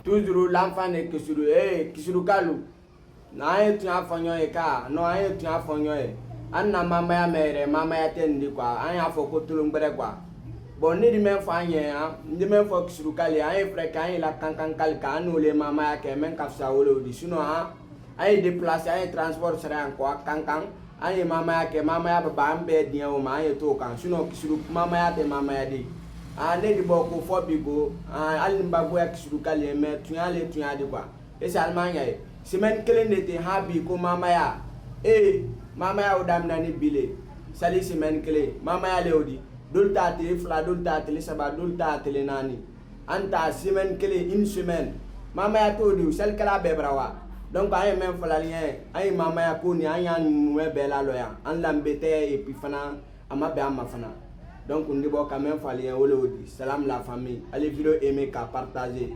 toujours l'enfant de Kisuru Kisuru Kalu na ye tuya fonyo e ka no ye tuya fonyo e anna mama ya mere mama ya tendi kwa an ya fo ko tulungbere kwa bon ni di men fa nye ha ndi men fo Kisuru Kali an ye frère kan la kankan kal ka anu le mama ya ke men kafsa wolo di sino ha ay déplacer ay transport sera en quoi kankan ay mama ya ke mama ya ba ambe dia o ma ay to kan sino Kisuru mama ya te mama ya di ne di boko fo bigo al mbago ya Kisuru Kali me tuya di kwa ese almanya e semaine kelen nete habi ko mama ya mama ya odamna ni bile sali semaine kelen mama ya leodi dolta tele fla dolta tele saba dolta tele nani anta semaine kelen une semaine mama ya to di sel kala bebrawa donc ay même fala lien ay mama ya ko ni anya mu bela loya an lambete et puis fana ama be ama fana donc on dit bon quand même fallait salam la famille allez vidéo aimer qu'à partager.